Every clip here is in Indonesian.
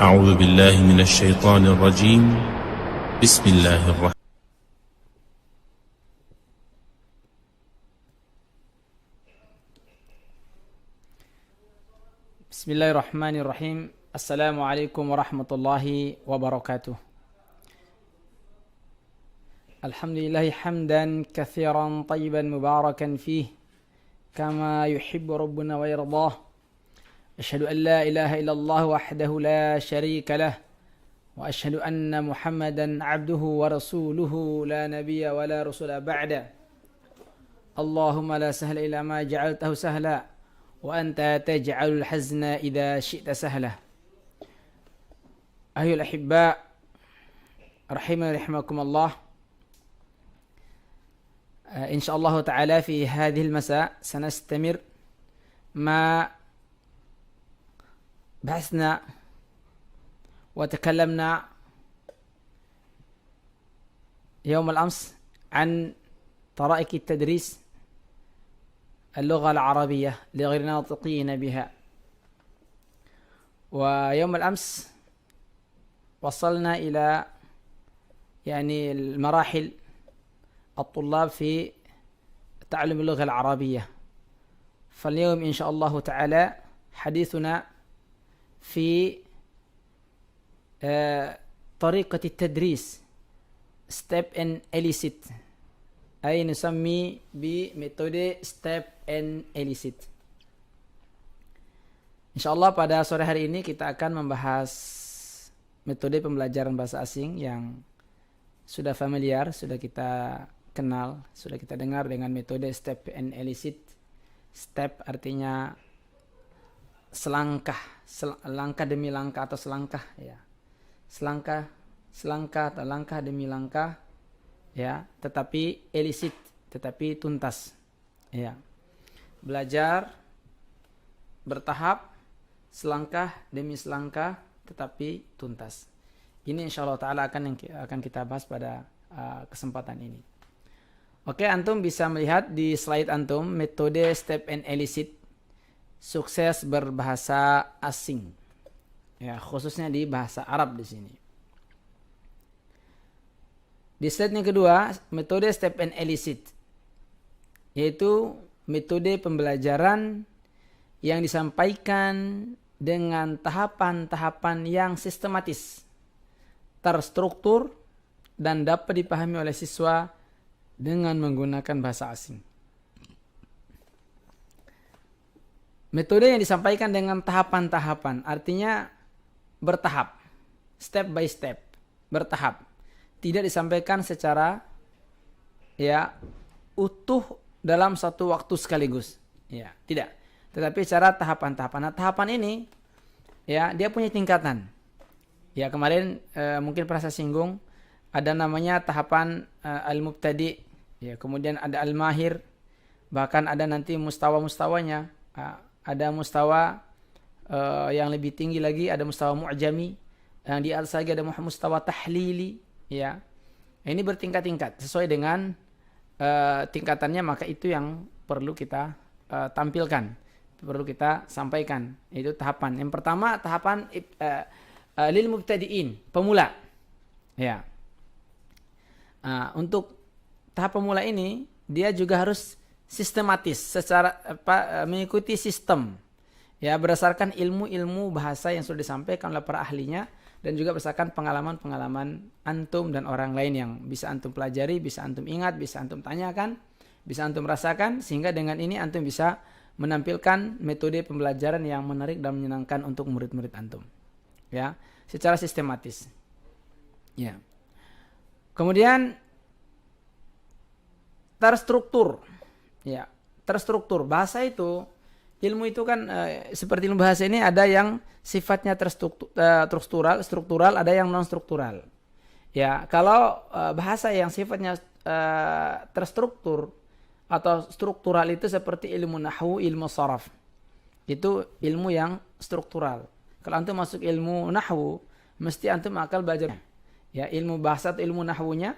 أعوذ بالله من الشيطان الرجيم. بسم الله الرحمن. بسم الله الرحمن الرحيم. السلام عليكم ورحمة الله وبركاته. الحمد لله حمدا كثيرا طيبا مباركا فيه كما يحب ربنا ويرضاه. أشهد أن لا إله إلا الله وحده لا شريك له، وأشهد أن محمدا عبده ورسوله لا نبي ولا رسول بعده. اللهم لا سهل إلا ما جعلته سهلا، وأنت تجعل الحزن إذا شئت سهلا. أيها الأحباء رحمنا رحمكم الله. إن شاء الله تعالى في هذه المساء سنستمر ما بحثنا وتكلمنا يوم الأمس عن طرائق التدريس اللغة العربية لغير ناطقين بها. ويوم الأمس وصلنا إلى المراحل الطلاب في تعلم اللغة العربية. فاليوم إن شاء الله تعالى حديثنا في طريقة التدريس step and elicit، أي نسمي بمethode step and elicit. Insyaallah pada sore hari ini kita akan membahas metode pembelajaran bahasa asing yang sudah familiar, sudah kita kenal, sudah kita dengar dengan metode step and elicit. Step artinya selangkah, langkah demi langkah atau selangkah ya. Selangkah atau langkah demi langkah ya, tetapi elicit, tetapi tuntas ya. Belajar bertahap, selangkah demi selangkah tetapi tuntas. Ini insyaallah taala akan kita bahas pada kesempatan ini. Oke, antum bisa melihat di slide antum metode step and elicit sukses berbahasa asing. Ya, khususnya di bahasa Arab di sini. Di slide yang kedua, metode step and elicit, yaitu metode pembelajaran yang disampaikan dengan tahapan-tahapan yang sistematis, terstruktur, dan dapat dipahami oleh siswa dengan menggunakan bahasa asing. Metode yang disampaikan dengan tahapan-tahapan artinya bertahap, step by step, bertahap. Tidak disampaikan secara utuh dalam satu waktu sekaligus. Ya, tidak. Tetapi secara tahapan-tahapan. Nah, tahapan ini dia punya tingkatan. Ya, kemarin mungkin pernah saya singgung, ada namanya tahapan al-mubtadi, ya, kemudian ada al-mahir, bahkan ada nanti mustawa-mustawanya. Ada mustawa yang lebih tinggi lagi, ada mustawa mu'jami, yang di atas lagi ada mustawa tahlili, ya. Ini bertingkat-tingkat sesuai dengan tingkatannya, maka itu yang perlu kita tampilkan, perlu kita sampaikan. Itu tahapan. Yang pertama tahapan lil mubtadi'in, pemula. Ya. Untuk tahap pemula ini dia juga harus sistematis, secara mengikuti sistem, ya, berdasarkan ilmu-ilmu bahasa yang sudah disampaikan oleh para ahlinya, dan juga berdasarkan pengalaman-pengalaman antum dan orang lain yang bisa antum pelajari, bisa antum ingat, bisa antum tanyakan, bisa antum rasakan, sehingga dengan ini antum bisa menampilkan metode pembelajaran yang menarik dan menyenangkan untuk murid-murid antum, ya, secara sistematis, ya. Kemudian terstruktur. Ya, terstruktur. Bahasa itu, ilmu itu kan seperti ilmu bahasa ini ada yang sifatnya struktural, ada yang non struktural. Ya, kalau bahasa yang sifatnya terstruktur atau struktural itu seperti ilmu nahwu, ilmu sharaf. Itu ilmu yang struktural. Kalau antum masuk ilmu nahwu, mesti antum akan belajar ya ilmu bahasa atau ilmu nahwunya,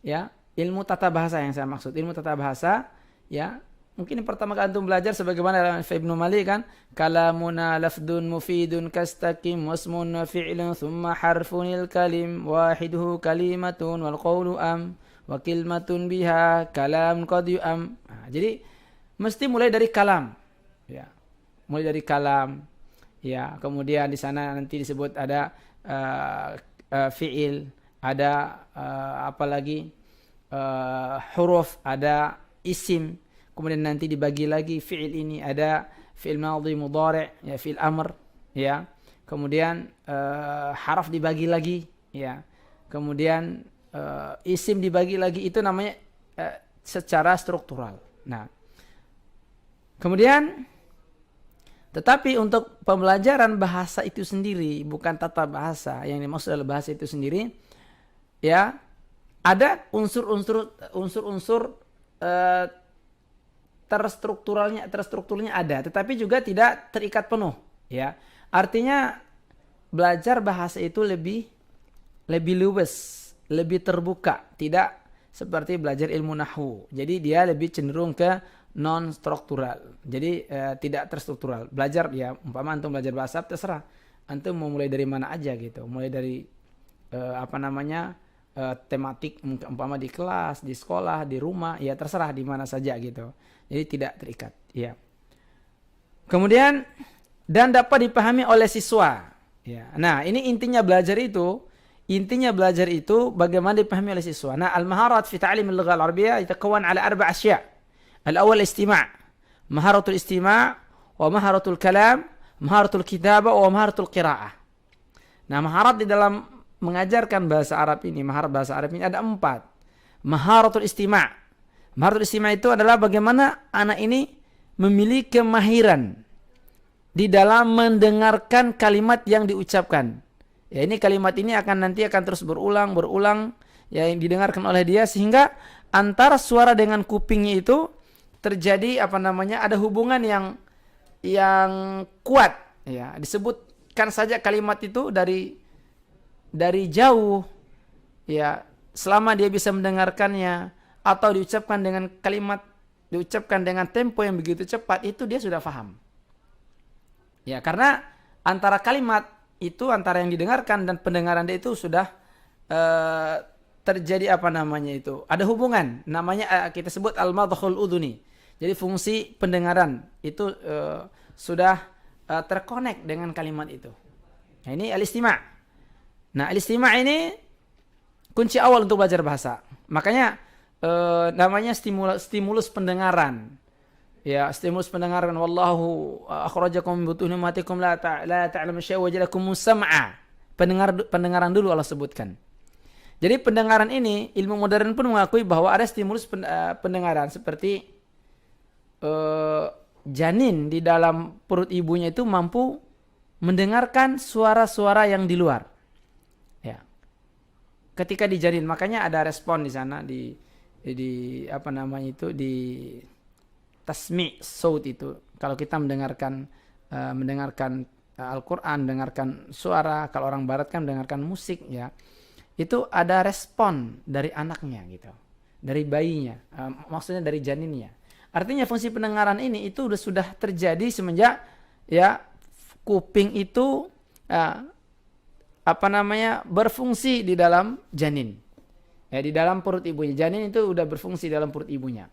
ya, ilmu tata bahasa yang saya maksud. Ilmu tata bahasa, ya, mungkin yang pertama kali antum belajar sebagaimana Ibnu Malik kan, kalamuna lafdun mufidun kastaqim wasmun wa fi'lun thumma harfunil kalim wahiduhu kalimatun wal qawlu am wa kilmatun biha kalam qad yu'am. Nah, jadi mesti mulai dari kalam. Ya. Mulai dari kalam. Ya, kemudian di sana nanti disebut ada fi'il, ada apalagi huruf, ada isim. Kemudian nanti dibagi lagi fi'il ini ada fi'il madhi mudhari', ya fi'il amr, ya. Kemudian haraf dibagi lagi, ya. Kemudian isim dibagi lagi, itu namanya secara struktural. Nah, kemudian tetapi untuk pembelajaran bahasa itu sendiri, bukan tata bahasa, yang dimaksud adalah bahasa itu sendiri, ya, ada unsur-unsur terstrukturalnya ada, tetapi juga tidak terikat penuh, ya. Artinya belajar bahasa itu lebih luas, lebih terbuka, tidak seperti belajar ilmu nahwu. Jadi dia lebih cenderung ke non struktural. Jadi tidak terstruktural. Belajar ya, umpama antum belajar bahasa terserah. Antum mau mulai dari mana aja gitu. Mulai dari tematik, umpama di kelas, di sekolah, di rumah, ya terserah di mana saja gitu. Jadi tidak terikat, ya. Kemudian dan dapat dipahami oleh siswa. Ya. Nah, ini intinya belajar itu bagaimana dipahami oleh siswa. Nah, al-maharat fi ta'lim al-lugha al-arabiyyah yatakawan ala 4 asya'. Al-awwal istima'. Maharatul istima' wa maharatul kalam, maharatul kitabah wa maharatul qira'ah. Nah, maharat di dalam mengajarkan bahasa Arab ini, maharat bahasa Arab ini ada 4. Maharatul istima'. Maharatul istima' itu adalah bagaimana anak ini memiliki kemahiran di dalam mendengarkan kalimat yang diucapkan. Ya, ini kalimat ini nanti akan terus berulang ya, yang didengarkan oleh dia, sehingga antara suara dengan kupingnya itu terjadi ada hubungan yang kuat, ya. Disebutkan saja kalimat itu dari jauh, ya, selama dia bisa mendengarkannya atau diucapkan dengan tempo yang begitu cepat, itu dia sudah paham. Ya, karena antara kalimat itu, antara yang didengarkan dan pendengaran dia itu sudah terjadi ada hubungan, namanya kita sebut al-madkhul udhuni. Jadi fungsi pendengaran itu sudah terkonek dengan kalimat itu. Nah, ini al-istima'. Nah, al-istima' ini kunci awal untuk belajar bahasa. Makanya namanya stimulus pendengaran. Ya, stimulus pendengaran. Wallahu akhrajakum min butuni ummatikum la ta'lamu syai'an wa ja'alakum sam'a. Pendengaran dulu Allah sebutkan. Jadi pendengaran ini, ilmu modern pun mengakui bahwa ada stimulus pendengaran seperti janin di dalam perut ibunya itu mampu mendengarkan suara-suara yang di luar. Ya. Ketika di janin, makanya ada respon di sana di tasmi' saut itu. Kalau kita mendengarkan Al-Quran, mendengarkan suara, kalau orang barat kan mendengarkan musik, ya. Itu ada respon dari anaknya gitu. Dari bayinya, maksudnya dari janinnya. Artinya fungsi pendengaran ini itu sudah terjadi semenjak, ya, kuping itu berfungsi di dalam janin. Ya, di dalam perut ibunya. Janin itu udah berfungsi dalam perut ibunya.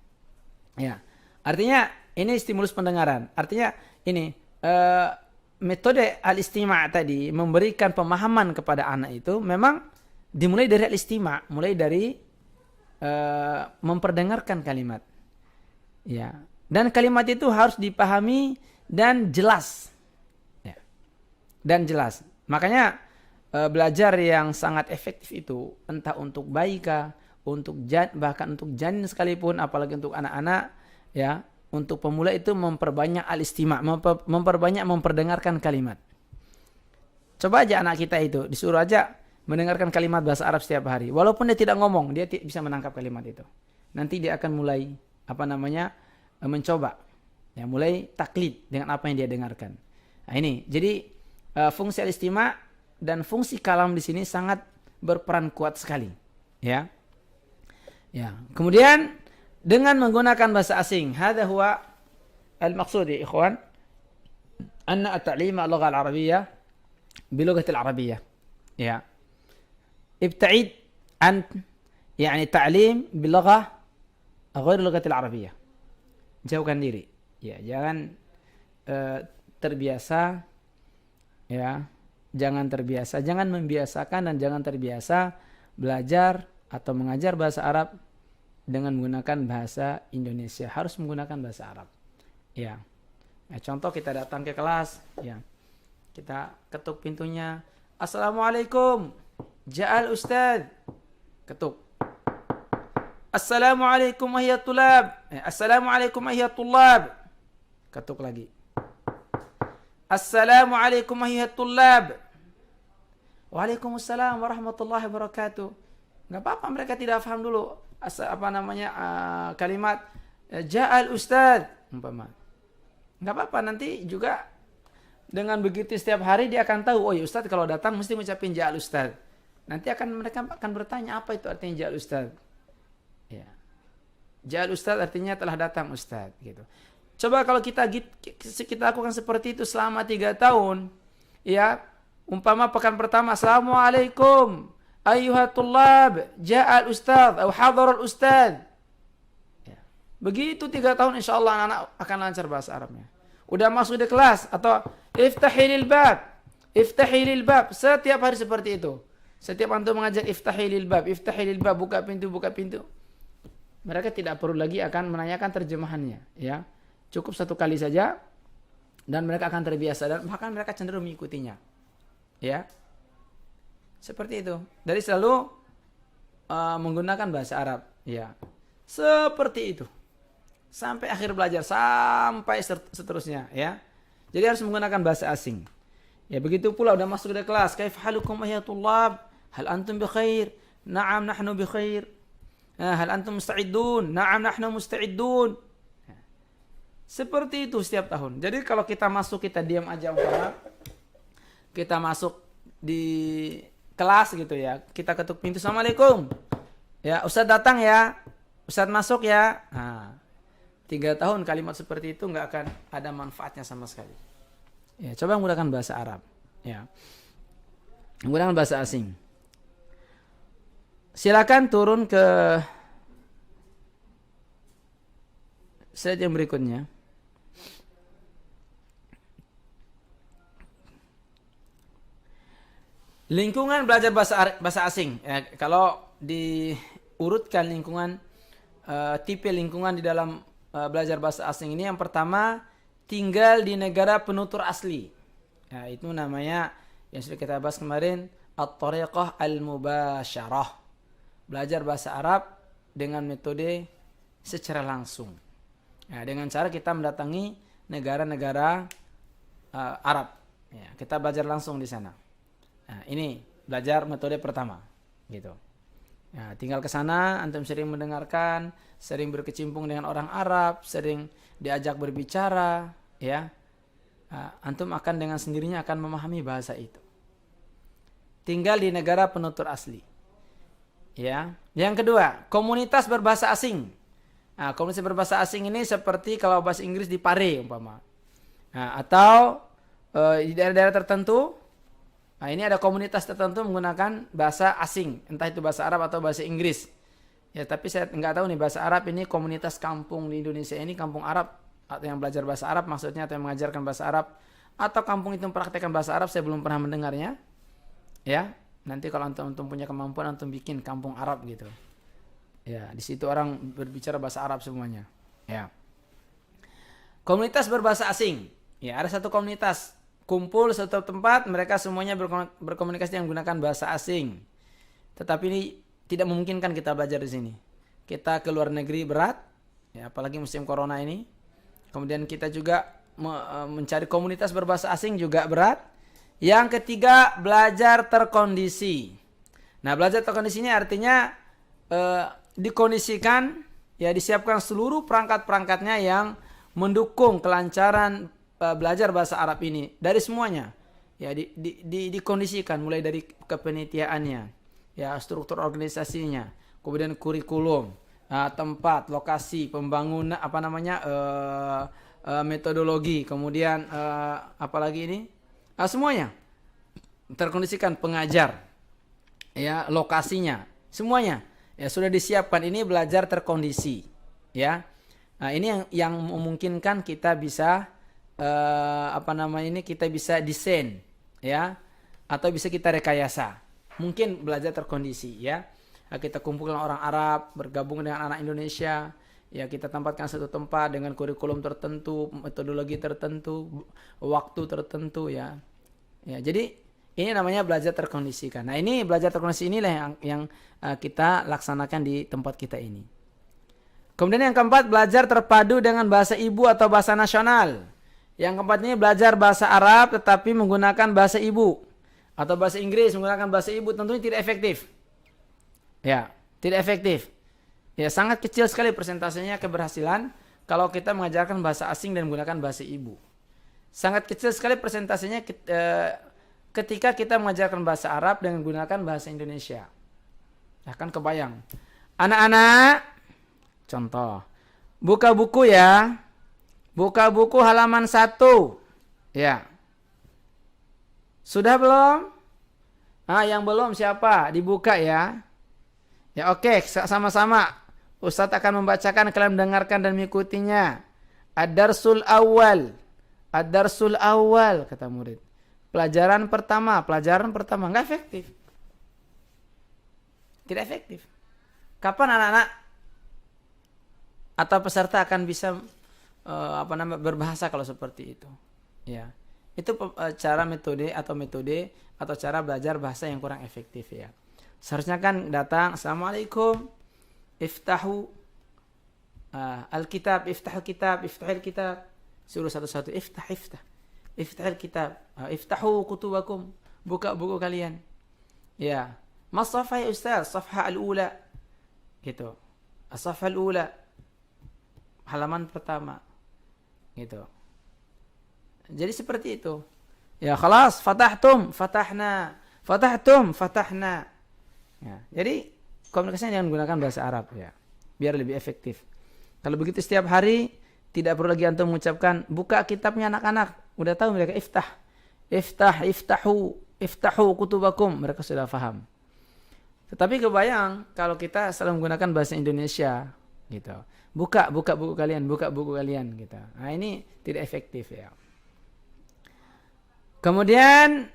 Ya. Artinya ini stimulus pendengaran. Artinya ini metode al-istima' tadi memberikan pemahaman kepada anak itu memang dimulai dari al-istima', mulai dari memperdengarkan kalimat. Ya. Dan kalimat itu harus dipahami dan jelas. Ya. Dan jelas. Makanya belajar yang sangat efektif itu, entah untuk bayi kah, bahkan untuk janin sekalipun, apalagi untuk anak-anak, ya, untuk pemula itu memperbanyak al-istima', memperbanyak memperdengarkan kalimat. Coba aja anak kita itu disuruh aja mendengarkan kalimat bahasa Arab setiap hari. Walaupun dia tidak ngomong, dia bisa menangkap kalimat itu. Nanti dia akan mulai mencoba, ya, mulai taklid dengan apa yang dia dengarkan. Nah, ini jadi fungsi al-istima' dan fungsi kalam di sini sangat berperan kuat sekali, ya. Ya. Kemudian dengan menggunakan bahasa asing. Hadza huwa al-maqsud ya ikhwan. Anna at-ta'lim al-lugha al-arabiyyah bilughati al-arabiyyah. Ya. Ibta'id an yani ta'lim bilughah ghair lughati al-arabiyyah. Jauhkan diri. Ya, jangan terbiasa ya. Jangan terbiasa, jangan membiasakan dan jangan terbiasa belajar atau mengajar bahasa Arab dengan menggunakan bahasa Indonesia. Harus menggunakan bahasa Arab. Ya. Nah, contoh kita datang ke kelas, ya. Kita ketuk pintunya. Assalamualaikum. Ja'al Ustaz. Ketuk. Assalamualaikum ayyuhat tulab. Assalamualaikum ayyuhat tulab. Ketuk lagi. Assalamualaikum ayyuhat tulab. Waalaikumsalam warahmatullahi wabarakatuh. Enggak apa-apa mereka tidak paham dulu kalimat ja'al Ustaz umpama. Enggak apa-apa, nanti juga dengan begitu setiap hari dia akan tahu, oh ya Ustaz kalau datang mesti mengucapin ja'al Ustaz. Nanti mereka akan bertanya apa itu artinya ja'al Ustaz. Ya. Ja'al Ustaz artinya telah datang Ustaz gitu. Coba kalau kita lakukan seperti itu selama 3 tahun, ya, umpama pekan pertama, Assalamualaikum, ayyuhat tullab, ja'al Ustaz, atau hadaral Ustaz. Ya. Begitu 3 tahun, insya Allah anak-anak akan lancar bahasa Arabnya. Udah masuk di kelas, atau iftahilil bab, setiap hari seperti itu. Setiap antum mengajar iftahilil bab, buka pintu. Mereka tidak perlu lagi akan menanyakan terjemahannya, ya. Cukup 1 kali saja dan mereka akan terbiasa dan bahkan mereka cenderung mengikutinya. Ya. Seperti itu. Dari selalu menggunakan bahasa Arab, ya. Seperti itu. Sampai akhir belajar, sampai seterusnya, ya. Jadi harus menggunakan bahasa asing. Ya, begitu pula udah masuk ke kelas, kaif halukum ayyuhat tullab? Hal antum bi khair? Na'am nahnu bi khair. Hal antum musta'iddun? Na'am nahnu musta'iddun. Seperti itu setiap tahun. Jadi kalau kita masuk, kita diam aja umpama. Kita masuk di kelas gitu ya. Kita ketuk pintu, Assalamualaikum. Ya, Ustaz datang ya. Ustaz masuk ya. Nah, 3 tahun kalimat seperti itu nggak akan ada manfaatnya sama sekali. Ya, coba menggunakan bahasa Arab. Ya. Menggunakan bahasa asing. Silakan turun ke slide yang berikutnya. Lingkungan belajar bahasa asing. Ya, kalau diurutkan lingkungan, tipe lingkungan di dalam belajar bahasa asing ini, yang pertama tinggal di negara penutur asli. Ya, itu namanya yang sudah kita bahas kemarin, at-tariqah al-mubasyarah. Belajar bahasa Arab dengan metode secara langsung. Ya, dengan cara kita mendatangi negara-negara Arab. Ya, kita belajar langsung di sana. Nah, ini belajar metode pertama, gitu. Nah, tinggal ke sana, antum sering mendengarkan, sering berkecimpung dengan orang Arab, sering diajak berbicara, ya. Nah, antum akan dengan sendirinya akan memahami bahasa itu. Tinggal di negara penutur asli, ya. Yang kedua, komunitas berbahasa asing. Nah, komunitas berbahasa asing ini seperti kalau bahasa Inggris di Pare umpama. Nah, atau di daerah-daerah tertentu. Nah, ini ada komunitas tertentu menggunakan bahasa asing, entah itu bahasa Arab atau bahasa Inggris. Ya, tapi saya nggak tahu nih bahasa Arab ini komunitas kampung di Indonesia ini kampung Arab atau yang belajar bahasa Arab maksudnya, atau yang mengajarkan bahasa Arab, atau kampung itu mempraktekkan bahasa Arab, saya belum pernah mendengarnya. Ya, nanti kalau antum punya kemampuan, antum bikin kampung Arab gitu. Ya, di situ orang berbicara bahasa Arab semuanya. Ya. Komunitas berbahasa asing. Ya, ada satu komunitas kumpul satu tempat, mereka semuanya berkomunikasi yang menggunakan bahasa asing. Tetapi ini tidak memungkinkan kita belajar di sini. Kita ke luar negeri berat, ya, apalagi musim corona ini. Kemudian kita juga mencari komunitas berbahasa asing juga berat. Yang ketiga, belajar terkondisi. Nah, belajar terkondisi ini artinya dikondisikan, ya, disiapkan seluruh perangkat-perangkatnya yang mendukung kelancaran belajar bahasa Arab ini dari semuanya, ya, dikondisikan mulai dari kepanitiaannya, ya, struktur organisasinya, kemudian kurikulum, tempat, lokasi, pembangunan, metodologi, kemudian apalagi ini, semuanya terkondisikan, pengajar, ya, lokasinya, semuanya ya sudah disiapkan. Ini belajar terkondisi, ya. Nah, ini yang memungkinkan kita bisa kita bisa desain, ya, atau bisa kita rekayasa. Mungkin belajar terkondisi, ya. Kita kumpulkan orang Arab bergabung dengan anak Indonesia, ya, kita tempatkan satu tempat dengan kurikulum tertentu, metodologi tertentu, waktu tertentu, ya. Ya, jadi ini namanya belajar terkondisikan. Nah, ini belajar terkondisi inilah yang kita laksanakan di tempat kita ini. Kemudian yang keempat, belajar terpadu dengan bahasa ibu atau bahasa nasional. Yang keempat ini belajar bahasa Arab tetapi menggunakan bahasa ibu, atau bahasa Inggris menggunakan bahasa ibu, tentunya tidak efektif. Ya, tidak efektif. Ya, sangat kecil sekali persentasenya keberhasilan kalau kita mengajarkan bahasa asing dan menggunakan bahasa ibu. Sangat kecil sekali persentasenya ketika kita mengajarkan bahasa Arab dengan menggunakan bahasa Indonesia. Ya kan kebayang. Anak-anak, contoh, buka buku ya. Buka buku halaman 1. Ya. Sudah belum? Yang belum siapa? Dibuka ya. Ya, oke, sama-sama. Ustadz akan membacakan, kalian mendengarkan dan mengikutinya. Ad-darsul awal. Ad-darsul awal, kata murid. Pelajaran pertama. Nggak efektif. Tidak efektif. Kapan anak-anak atau peserta akan bisa berbahasa kalau seperti itu? Ya. Itu metode atau cara belajar bahasa yang kurang efektif, ya. Seharusnya kan datang, assalamualaikum, iftahu al-kitab, iftahul kitab, iftahil kitab, suruh satu-satu, iftahil kitab, iftahu kutubakum, buka buku kalian, ya. Mas safha ya ustaz, safha al-ula, gitu, as-safha al-ula, halaman pertama, gitu. Jadi seperti itu, ya. Khalas, fatahtum, fatahna, ya, jadi komunikasinya jangan menggunakan bahasa Arab, ya, biar lebih efektif. Kalau begitu setiap hari tidak perlu lagi antum mengucapkan buka kitabnya anak-anak, udah tahu mereka iftahu kutubakum, mereka sudah paham. Tetapi kebayang kalau kita selalu menggunakan bahasa Indonesia, gitu, buka buku kalian, gitu. Nah, ini tidak efektif, ya. Kemudian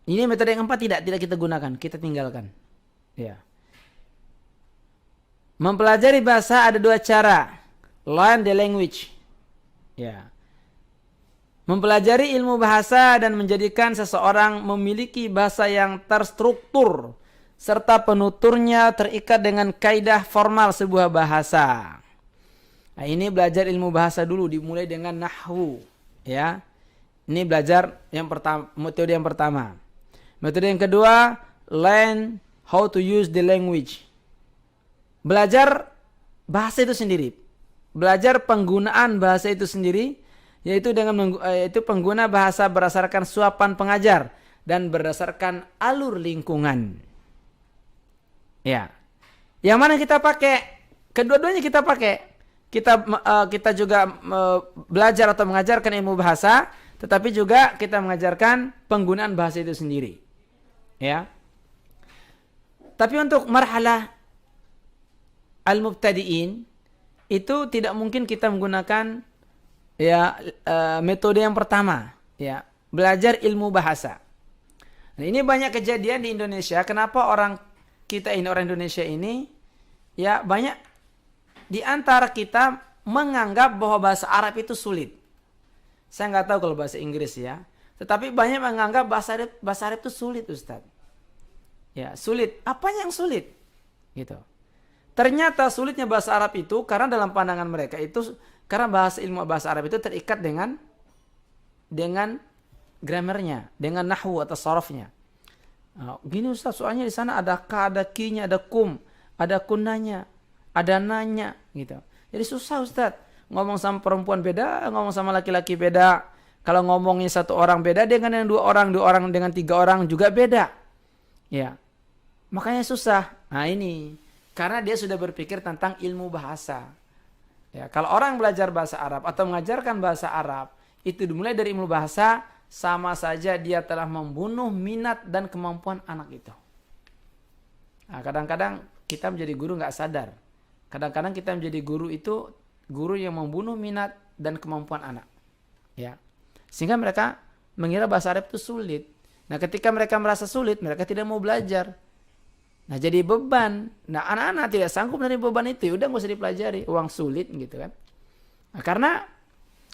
ini metode yang keempat tidak kita gunakan, kita tinggalkan. Ya. Mempelajari bahasa ada 2 cara. Learn the language. Ya. Mempelajari ilmu bahasa dan menjadikan seseorang memiliki bahasa yang terstruktur serta penuturnya terikat dengan kaidah formal sebuah bahasa. Nah, ini belajar ilmu bahasa dulu, dimulai dengan nahwu, ya. Ini belajar yang pertama, metode yang pertama. Metode yang kedua, learn how to use the language. Belajar bahasa itu sendiri. Belajar penggunaan bahasa itu sendiri, yaitu pengguna bahasa berdasarkan suapan pengajar dan berdasarkan alur lingkungan. Ya. Yang mana kita pakai? Kedua-duanya kita pakai. Kita juga belajar atau mengajarkan ilmu bahasa, tetapi juga kita mengajarkan penggunaan bahasa itu sendiri. Ya. Tapi untuk marhalah al-mubtadi'in itu tidak mungkin kita menggunakan metode yang pertama, ya, belajar ilmu bahasa. Nah, ini banyak kejadian di Indonesia. Kenapa orang Indonesia ini, ya, banyak di antara kita menganggap bahwa bahasa Arab itu sulit. Saya nggak tahu kalau bahasa Inggris, ya. Tetapi banyak menganggap bahasa Arab itu sulit, Ustaz. Ya, sulit. Apanya yang sulit? Gitu. Ternyata sulitnya bahasa Arab itu karena dalam pandangan mereka itu karena ilmu bahasa Arab itu terikat dengan grammarnya, dengan nahwu atau sarafnya. Nah, gini Ustaz, soalnya di sana ada ka, ada ki-nya, ada kum, ada kunnanya, ada nanya, gitu. Jadi susah Ustaz. Ngomong sama perempuan beda, ngomong sama laki-laki beda. Kalau ngomongnya satu orang beda dengan yang dua orang dengan 3 orang juga beda. Ya. Makanya susah. Nah, ini Karena dia sudah berpikir tentang ilmu bahasa. Ya, kalau orang belajar bahasa Arab atau mengajarkan bahasa Arab, itu dimulai dari ilmu bahasa, sama saja dia telah membunuh minat dan kemampuan anak itu. Nah, kadang-kadang kita menjadi guru nggak sadar. Kadang-kadang kita menjadi guru itu guru yang membunuh minat dan kemampuan anak. Ya. Sehingga mereka mengira bahasa Arab itu sulit. Nah, ketika mereka merasa sulit, mereka tidak mau belajar. Nah, jadi beban. Nah, anak-anak tidak sanggup dari beban itu. Ya udah nggak usah dipelajari, uang sulit gitu kan. Nah, karena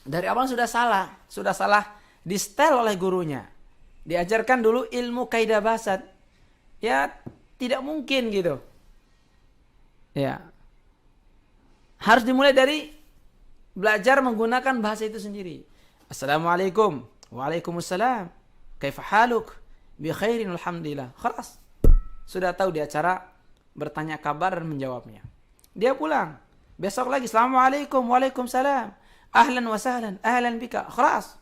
dari awal sudah salah di-setel oleh gurunya. Diajarkan dulu ilmu kaidah bahasa. Ya, tidak mungkin gitu. Ya. Harus dimulai dari belajar menggunakan bahasa itu sendiri. Assalamualaikum. Waalaikumsalam. Kaifa haluk? Bi khairin alhamdulillah. Khalas. Sudah tahu dia cara bertanya kabar dan menjawabnya. Dia pulang. Besok lagi. Assalamualaikum. Waalaikumsalam. Ahlan wa sahlan. Ahlan bika. Khalas.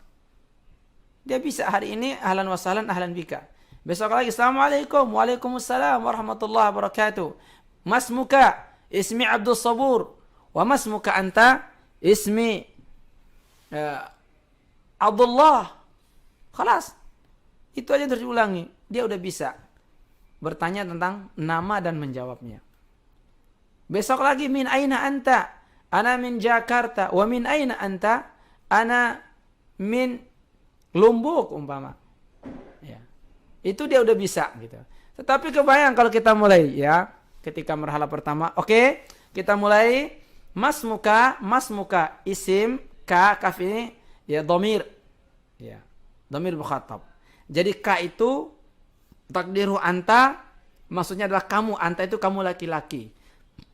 Dia bisa hari ini ahlan wa sahlan. Ahlan bika. Besok lagi. Assalamualaikum. Waalaikumsalam. Warahmatullahi wabarakatuh. Masmuka. Ismi Abdul Sabur. Wa masmuka anta. Ismi Abdullah. Khalas. Itu aja terus diulangi. Dia udah bisa bertanya tentang nama dan menjawabnya. Besok lagi, min aina anta? Ana min Jakarta. Wa min aina anta? Ana min Lombok umpama. Ya. Itu dia udah bisa gitu. Tetapi kebayang kalau kita mulai ya, ketika marhalah pertama, oke, kita mulai masmuka isim kaf ini ya dhamir. Ya. Dhamir mukhatab. Jadi ka itu takdiru anta, maksudnya adalah kamu. Anta itu kamu laki-laki.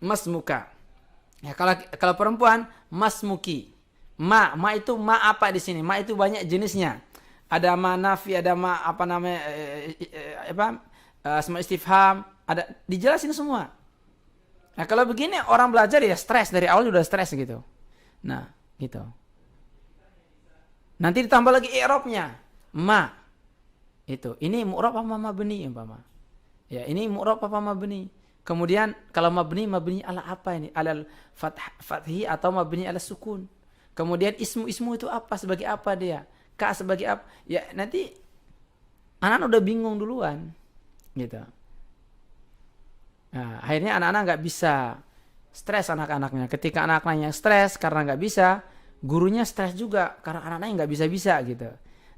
Masmuka. Ya, kalau perempuan masmuki. Ma itu ma apa di sini? Ma itu banyak jenisnya. Ada ma nafi, ada ma apa namanya asma istifham, ada dijelasin semua. Nah, kalau begini orang belajar ya stres dari awal udah stres gitu. Nah, gitu. Nanti ditambah lagi i'rabnya. Ma itu. Ini mu'rab apa mabni umpama. Ya, ini mu'rab apa mabni. Kemudian kalau mabni ala apa ini? Alal fathi atau mabni ala sukun. Kemudian ismu itu apa? Sebagai apa dia? Ka sebagai apa? Ya, nanti anak-anak udah bingung duluan. Gitu. Nah, akhirnya anak-anak nggak bisa. Stres anak-anaknya. Ketika anak-anaknya stres karena nggak bisa, gurunya stres juga karena anak-anaknya nggak bisa-bisa gitu.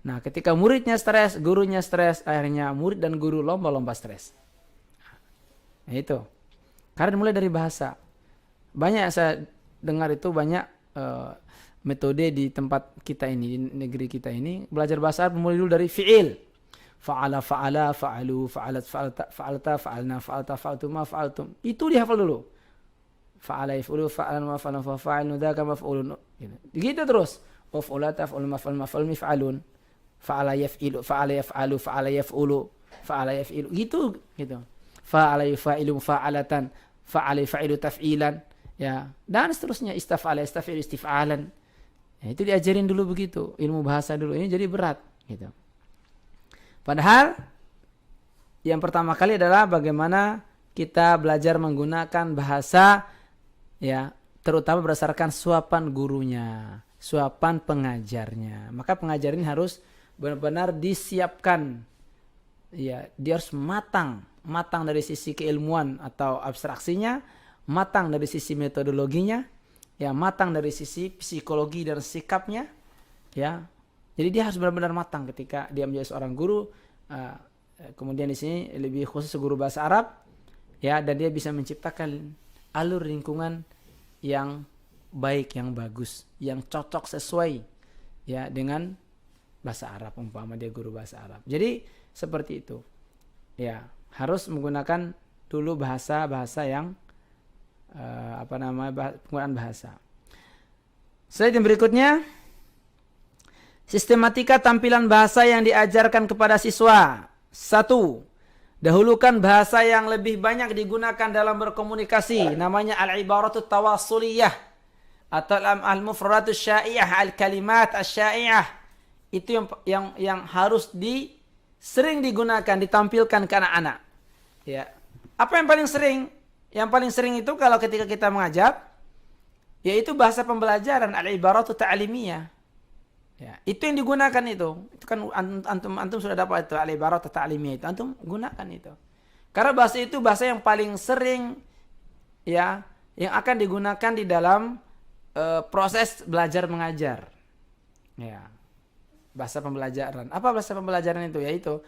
Nah, ketika muridnya stres, gurunya stres, akhirnya murid dan guru lomba-lomba stres. Nah, itu. Karena dimulai dari bahasa. Banyak saya dengar itu banyak metode di tempat kita ini, di negeri kita ini, belajar bahasa Arab mulai dulu dari fi'il. Fa'ala, fa'alu, fa'alat, fa'alta, fa'alna, fa'altuma, fa'altum. Itu dihafal dulu. Fa'ala yaf'ulu, fa'alan, maf'alan, fa'alun, dzaka maf'ulun. Gitu terus. Waf'ulata, fa'alun, maf'alun, mif'alun. Fa'ala yaf'ilu, fa'ala yaf'alu, fa'ala yaf'ulu, fa'ala yaf'ilu. Gitu. Fa'ala yufa'ilu, fa'alatan, fa'ala yufa'ilu taf'ilan. Ya. Dan seterusnya. Istaf'ala, istafilu, istif'alan. Ya, itu diajarin dulu begitu. Ilmu bahasa dulu. Ini jadi berat. Gitu. Padahal yang pertama kali adalah bagaimana kita belajar menggunakan bahasa ya, terutama berdasarkan suapan gurunya, suapan pengajarnya. Maka pengajar ini harus benar-benar disiapkan. Ya, dia harus matang dari sisi keilmuan atau abstraksinya, matang dari sisi metodologinya, ya, matang dari sisi psikologi dan sikapnya, ya. Jadi dia harus benar-benar matang ketika dia menjadi seorang guru. Kemudian di sini lebih khusus guru bahasa Arab, ya, dan dia bisa menciptakan alur lingkungan yang baik, yang bagus, yang cocok sesuai ya dengan bahasa Arab, umpama dia guru bahasa Arab. Jadi seperti itu. Ya, harus menggunakan dulu bahasa yang penggunaan bahasa. Slide yang berikutnya. Sistematika tampilan bahasa yang diajarkan kepada siswa. 1. Dahulukan bahasa yang lebih banyak digunakan dalam berkomunikasi. Namanya al-ibaratut tawasuliyah. Atau al-mufradatut sya'i'ah, al-kalimat asya'i'ah. Itu yang harus sering digunakan, ditampilkan ke anak-anak. Ya. Apa yang paling sering? yang paling sering itu kalau ketika kita mengajar, yaitu bahasa pembelajaran, al-ibaratu ta'limiyah. Ya, itu yang digunakan itu. Itu kan antum sudah dapat itu al-ibaratu ta'limiyah itu. Antum gunakan itu. Karena bahasa itu bahasa yang paling sering ya, yang akan digunakan di dalam proses belajar mengajar. Ya. Bahasa pembelajaran. Apa bahasa pembelajaran itu? Yaitu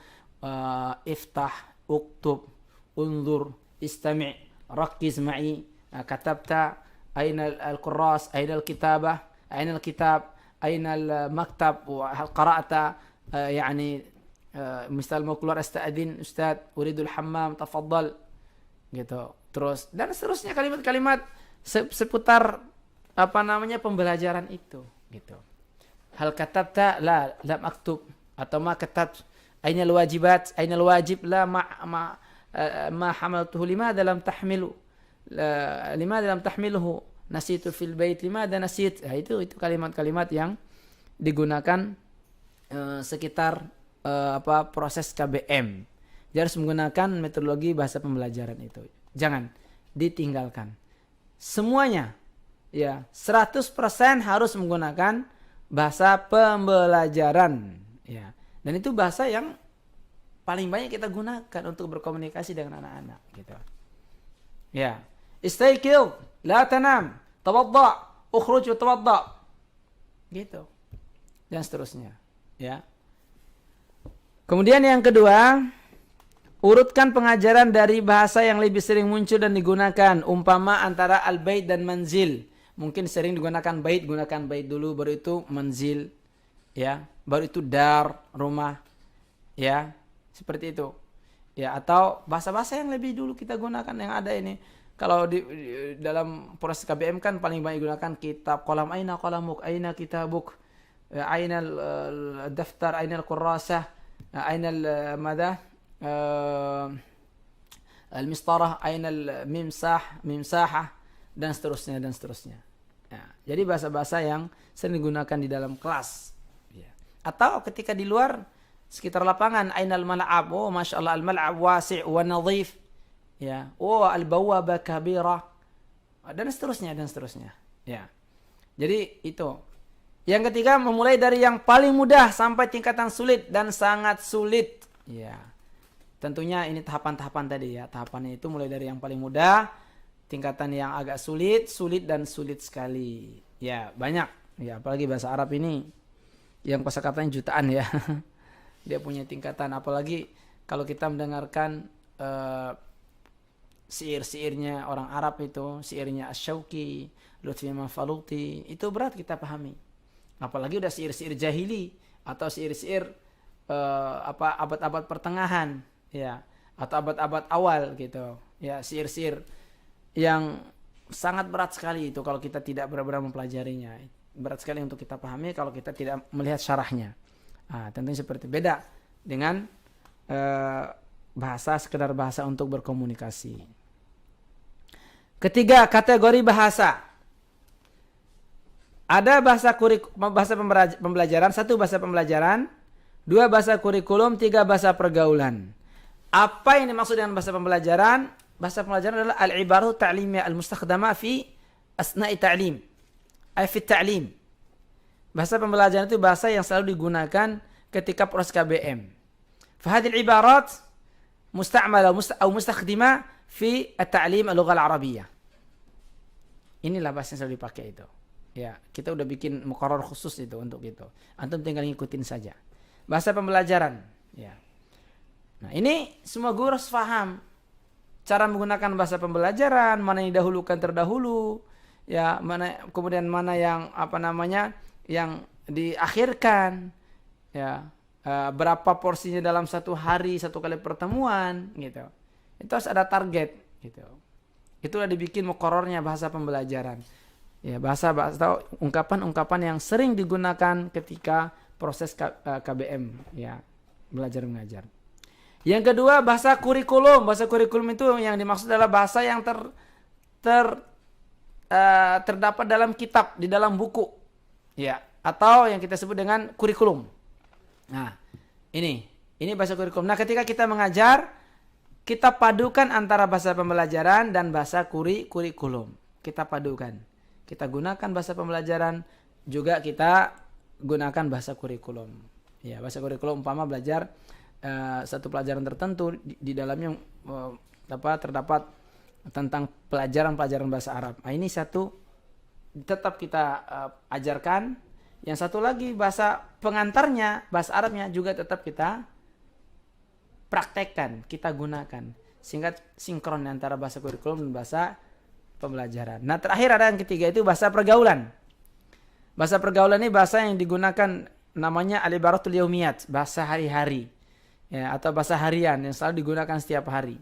iftah, uktub, unzur, istami', rakiz ma'i, katabta, aina al-qurras, aina al-kitabah, aina al-kitab, aina al-maktab, hal qara'ta, yani misal mau keluar asta'adin ustaz, uridul hammam, tafaddal, gitu. Terus dan seterusnya kalimat-kalimat seputar apa namanya pembelajaran itu, gitu. Hal katabta la lam aktub atau ma katab aina alwajibat aina alwajib la ma hamaltuhu limadha lam tahmilu limadha lam tahmiluhu nasitu fil bait limadha nasit. Itu kalimat-kalimat yang digunakan sekitar proses KBM. Dia harus menggunakan metodologi bahasa pembelajaran itu. Jangan ditinggalkan. Semuanya ya 100% harus menggunakan bahasa pembelajaran, ya. Dan itu bahasa yang paling banyak kita gunakan untuk berkomunikasi dengan anak-anak, gitu. Ya. Istaykil, la tanam, tawadda, ukhruj wa tawadda. Gitu. Dan seterusnya, ya. Kemudian yang kedua, urutkan pengajaran dari bahasa yang lebih sering muncul dan digunakan, umpama antara al-bait dan manzil. Mungkin sering digunakan bait, gunakan bait dulu, baru itu manzil, ya, baru itu dar, rumah, ya, seperti itu, ya. Atau bahasa-bahasa yang lebih dulu kita gunakan yang ada ini. Kalau di dalam proses KBM kan paling banyak digunakan kitab, qalam, aina qalamuk, aina kitabuk, aina daftar, aina al-kurrasah, aina al-madah, al-mistarah, aina al-mimsahah, dan seterusnya dan seterusnya. Ya, jadi bahasa-bahasa yang sering digunakan di dalam kelas. Ya. Atau ketika di luar sekitar lapangan, ainal mal'ab, oh masya Allah al-mal'ab wasi' wa nadhif, ya, oh al-bawwaba kabira, dan seterusnya dan seterusnya. Ya. Jadi itu. Yang ketiga, memulai dari yang paling mudah sampai tingkatan sulit dan sangat sulit. Ya. Tentunya ini tahapan-tahapan tadi ya. Tahapannya itu mulai dari yang paling mudah, tingkatan yang agak sulit, sulit dan sulit sekali. Ya, banyak. Ya, apalagi bahasa Arab ini yang kosakatanya jutaan ya. Dia punya tingkatan, apalagi kalau kita mendengarkan syair-syairnya orang Arab itu, syairnya Asy-Syauqi, Lutfi Manfaluti, itu berat kita pahami. Apalagi udah syair-syair jahili atau syair-syair abad-abad pertengahan, ya, atau abad-abad awal gitu. Ya, syair-syair yang sangat berat sekali itu kalau kita tidak benar-benar mempelajarinya. Berat sekali untuk kita pahami kalau kita tidak melihat syarahnya. Tentunya seperti beda dengan bahasa, sekedar bahasa untuk berkomunikasi. Ketiga, kategori bahasa. Ada bahasa pembelajaran, 1 bahasa pembelajaran, 2 bahasa kurikulum, 3 bahasa pergaulan. Apa yang dimaksud dengan bahasa pembelajaran? Bahasa pembelajaran adalah al-ibaratu ta'limiyah al-mustakhdama fi asna'i ta'lim. Ay fi ta'lim. Bahasa pembelajaran itu bahasa yang selalu digunakan ketika proses KBM. Fahadil ibarat musta'mala atau mustakhdima fi at-ta'lim al-lugha al-arabiyyah. Inilah bahasa yang selalu dipakai itu. Ya, kita udah bikin muqarrar khusus itu untuk itu. Antum tinggal ngikutin saja. Bahasa pembelajaran, ya. Nah, ini semua guru harus paham cara menggunakan bahasa pembelajaran, mana yang didahulukan terdahulu, ya, kemudian mana yang yang diakhirkan, ya, berapa porsinya dalam satu hari, satu kali pertemuan, gitu. Itu harus ada target, gitu. Itulah dibikin muqarrarnya bahasa pembelajaran. Ya, bahasa atau ungkapan-ungkapan yang sering digunakan ketika proses KBM, ya, belajar mengajar. Yang kedua, bahasa kurikulum. Bahasa kurikulum itu yang dimaksud adalah bahasa yang terdapat dalam kitab, di dalam buku, ya, atau yang kita sebut dengan kurikulum. Nah, ini bahasa kurikulum. Nah, ketika kita mengajar, kita padukan antara bahasa pembelajaran dan bahasa kurikulum. Kita padukan. Kita gunakan bahasa pembelajaran, juga kita gunakan bahasa kurikulum. Ya, bahasa kurikulum umpama belajar satu pelajaran tertentu di dalamnya terdapat tentang pelajaran bahasa Arab. Nah, ini satu tetap kita ajarkan. Yang satu lagi bahasa pengantarnya, bahasa Arabnya juga tetap kita praktekkan, kita gunakan. Sehingga sinkron antara bahasa kurikulum dan bahasa pembelajaran. Nah, terakhir ada yang ketiga, itu bahasa pergaulan. Bahasa pergaulan ini bahasa yang digunakan, namanya al-ibaratul yaumiyat, bahasa hari-hari. Ya, atau bahasa harian yang selalu digunakan setiap hari.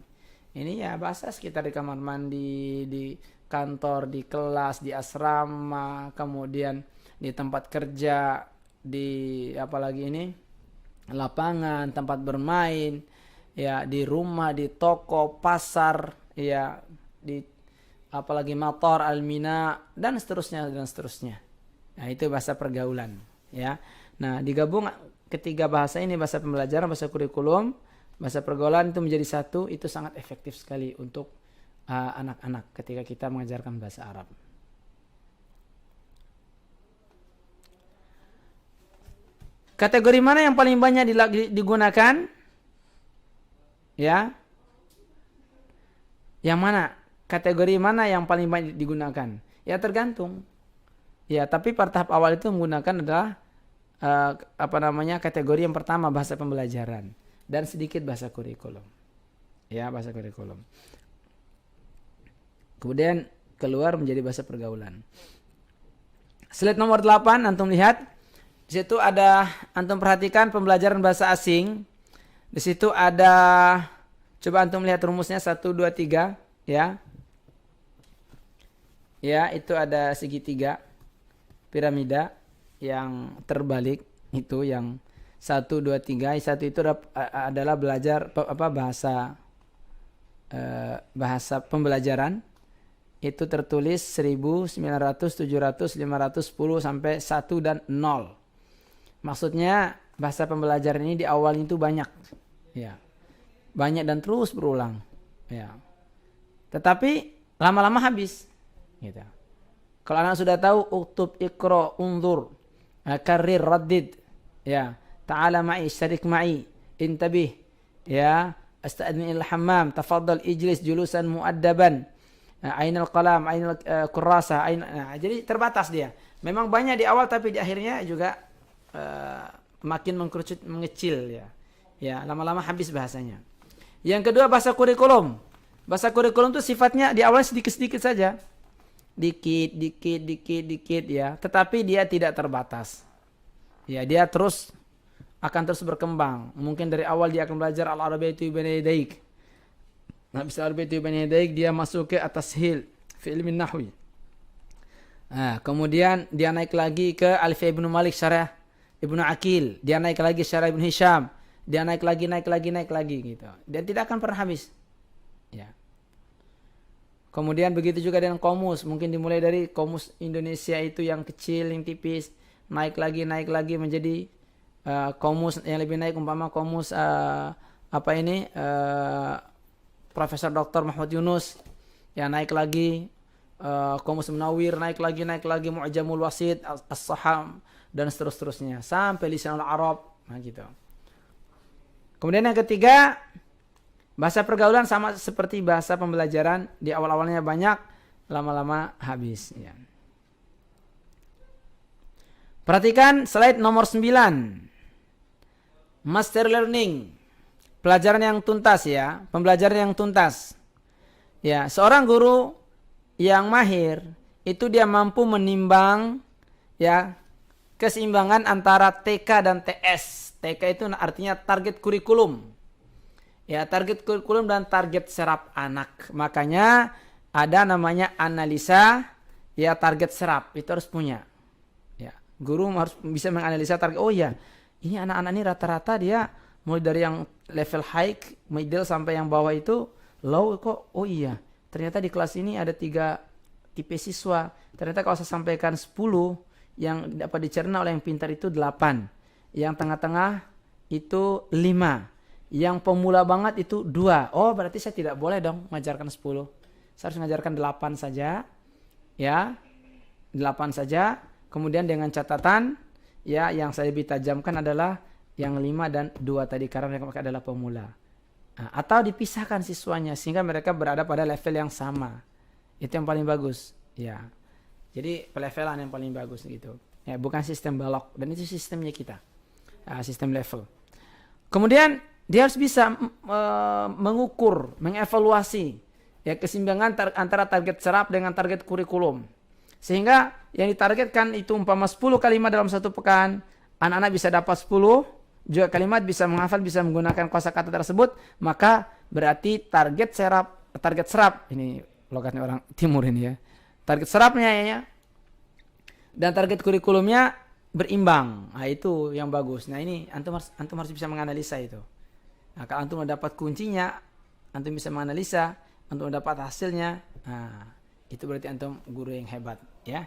Ini ya bahasa sekitar di kamar mandi, di kantor, di kelas, di asrama, kemudian di tempat kerja, di apalagi ini, lapangan, tempat bermain, ya, di rumah, di toko, pasar, ya, di apalagi motor, almina, dan seterusnya dan seterusnya. Nah, itu bahasa pergaulan, ya. Nah, digabung ketiga bahasa ini, bahasa pembelajaran, bahasa kurikulum, bahasa pergaulan, itu menjadi satu. Itu sangat efektif sekali untuk anak-anak ketika kita mengajarkan bahasa Arab. Kategori mana yang paling banyak digunakan? Ya. Yang mana? Kategori mana yang paling banyak digunakan? Ya, tergantung. Ya, tapi pada tahap awal itu menggunakan adalah kategori yang pertama, bahasa pembelajaran, dan sedikit bahasa kurikulum. Ya, bahasa kurikulum. Kemudian keluar menjadi bahasa pergaulan. Slide nomor 8, antum lihat. Di situ ada, antum perhatikan pembelajaran bahasa asing. Di situ ada, coba antum lihat rumusnya 1, 2, 3, ya. Ya, itu ada segitiga piramida yang terbalik, itu yang 1, 2, 3. Satu itu adalah belajar bahasa pembelajaran. Itu tertulis 1000, 900, 700, 510 sampai 1 dan 0. Maksudnya bahasa pembelajaran ini di awal itu banyak, ya, banyak dan terus berulang, ya. Tetapi lama-lama habis, gitu. Kalau anak sudah tahu, uktub, ikra, unzur, karrir, raddid, ya, ta'ala ma'i, syarik ma'i, intabih, ya, asta'adni il hammam, tafaddal ijlis julusan muaddaban, ainal qalam, ainal kurrasa, jadi terbatas dia. Memang banyak di awal, tapi di akhirnya juga makin mengkerucut, mengecil, ya. Ya, lama-lama habis bahasanya. Yang kedua, bahasa kurikulum. Bahasa kurikulum itu sifatnya di awal sedikit-sedikit saja. Dikit, ya. Tetapi dia tidak terbatas. Ya, dia akan terus berkembang. Mungkin dari awal dia akan belajar al-arabiyyatu baina yadaik. Habis al-arabiyyatu baina yadaik, dia masuk ke at-tashil fi ilmi nahwi. Nah, kemudian dia naik lagi ke Alfiyah Ibnu Malik syarah Ibnu Aqil, dia naik lagi syarah Ibnu Hisham, dia naik lagi gitu. Dan tidak akan pernah habis. Ya. Kemudian begitu juga dengan komus, mungkin dimulai dari komus Indonesia itu yang kecil, yang tipis, naik lagi menjadi komus yang lebih naik, umpama komus Profesor Dr. Muhammad Yunus, ya, naik lagi komus Munawwir, naik lagi Mu'jamul Wasit, As-Saham, dan seterusnya sampai Lisanul Arab, nah gitu. Kemudian yang ketiga, bahasa pergaulan sama seperti bahasa pembelajaran, di awal-awalnya banyak, lama-lama habis, ya. Perhatikan slide nomor 9. Master learning. Pelajaran yang tuntas, ya, pembelajaran yang tuntas. Ya, seorang guru yang mahir itu dia mampu menimbang, ya, keseimbangan antara TK dan TS. TK itu artinya target kurikulum. Ya, target kurikulum dan target serap anak. Makanya ada namanya analisa, ya, target serap. Itu harus punya. Ya, guru harus bisa menganalisa target. Oh ya, ini anak-anak ini rata-rata dia mulai dari yang level high, middle sampai yang bawah itu low kok. Oh iya, ternyata di kelas ini ada 3 tipe siswa. Ternyata kalau saya sampaikan 10, yang dapat dicerna oleh yang pintar itu 8. Yang tengah-tengah itu 5. Yang pemula banget itu 2. Oh, berarti saya tidak boleh dong mengajarkan 10. Saya harus mengajarkan 8 saja. Ya. 8 saja. Kemudian dengan catatan ya yang saya lebih tajamkan adalah yang 5 dan 2 tadi karena mereka adalah pemula. Nah, atau dipisahkan siswanya sehingga mereka berada pada level yang sama. Itu yang paling bagus. Ya. Jadi pelevelan yang paling bagus gitu. Ya, bukan sistem balok dan itu sistemnya kita. Sistem level. Kemudian dia harus bisa mengukur, mengevaluasi ya keseimbangan antara target serap dengan target kurikulum. Sehingga yang ditargetkan itu umpama 10 kalimat dalam satu pekan, anak-anak bisa dapat 10 juga kalimat, bisa menghafal, bisa menggunakan kosakata tersebut, maka berarti target serap ini logatnya orang timur ini ya. Target serapnya ya dan target kurikulumnya berimbang. Nah, itu yang bagus. Nah, ini antum harus bisa menganalisa itu. Nah, kalau antum mendapat kuncinya, antum bisa menganalisa, antum mendapat hasilnya. Nah, itu berarti antum guru yang hebat, ya.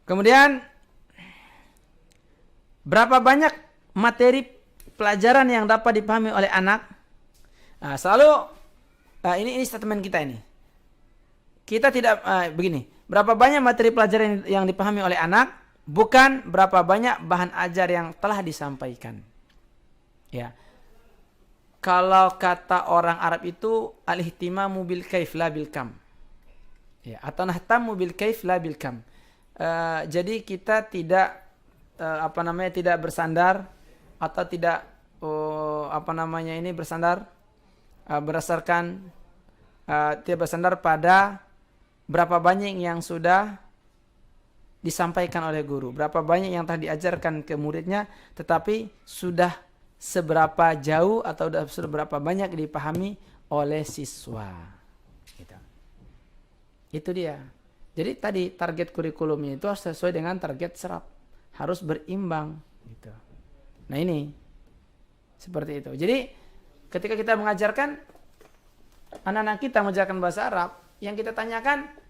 Kemudian berapa banyak materi pelajaran yang dapat dipahami oleh anak? Nah, ini statement kita ini. Kita tidak begini. Berapa banyak materi pelajaran yang dipahami oleh anak, bukan berapa banyak bahan ajar yang telah disampaikan. Ya. Kalau kata orang Arab itu al-ihtimamu bil kaif la bil kam. Ya, atau nahtamu bil kaif la bil kam. Jadi kita tidak tidak bersandar atau tidak bersandar berdasarkan tidak bersandar pada berapa banyak yang sudah disampaikan oleh guru, berapa banyak yang telah diajarkan ke muridnya, tetapi sudah seberapa jauh atau sudah berapa banyak dipahami oleh siswa. Gitu. Itu dia. Jadi tadi target kurikulumnya itu harus sesuai dengan target serap, harus berimbang. Gitu. Nah ini seperti itu. Jadi ketika kita mengajarkan anak-anak kita mengajarkan bahasa Arab, yang kita tanyakan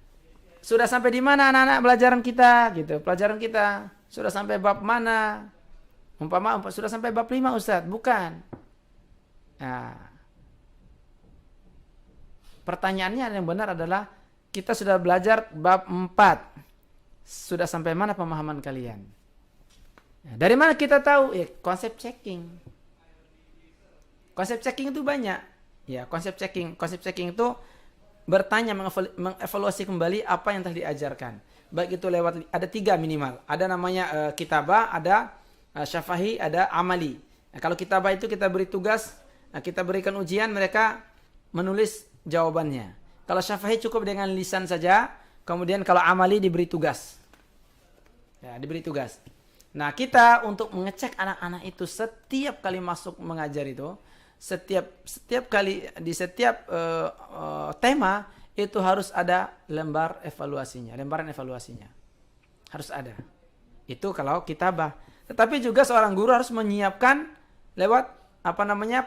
sudah sampai di mana anak-anak pelajaran kita, gitu. Pelajaran kita sudah sampai bab mana? Umpama sudah sampai bab 5 Ustaz, bukan. Nah, pertanyaannya yang benar adalah kita sudah belajar bab 4. Sudah sampai mana pemahaman kalian? Nah, dari mana kita tahu? Ya, konsep checking. Konsep checking itu banyak. Ya, konsep checking itu bertanya, mengevaluasi kembali apa yang telah diajarkan. Baik itu lewat, ada 3 minimal. Ada namanya kitabah, ada syafahi, ada amali. Nah, kalau kitabah itu kita beri tugas, kita berikan ujian, mereka menulis jawabannya. Kalau syafahi cukup dengan lisan saja, kemudian kalau amali diberi tugas. Ya, diberi tugas. Nah, kita untuk mengecek anak-anak itu setiap kali masuk mengajar itu, setiap kali di setiap tema itu harus ada lembaran evaluasinya harus ada. Itu kalau kitabah. Tetapi juga seorang guru harus menyiapkan lewat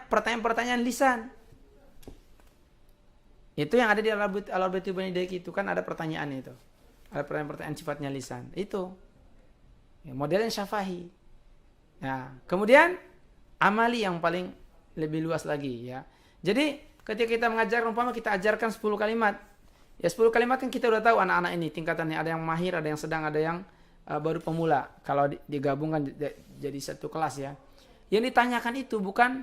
pertanyaan-pertanyaan lisan. Itu yang ada di Al-Arba'in Bani itu kan ada pertanyaan itu, ada pertanyaan sifatnya lisan itu. Ya, modelnya syafahi. Nah, kemudian amali yang paling lebih luas lagi ya. Jadi ketika kita mengajar, umpama kita ajarkan 10 kalimat. Ya 10 kalimat kan kita udah tahu anak-anak ini tingkatannya, ada yang mahir, ada yang sedang, ada yang baru pemula. Kalau digabungkan jadi satu kelas ya. Yang ditanyakan itu bukan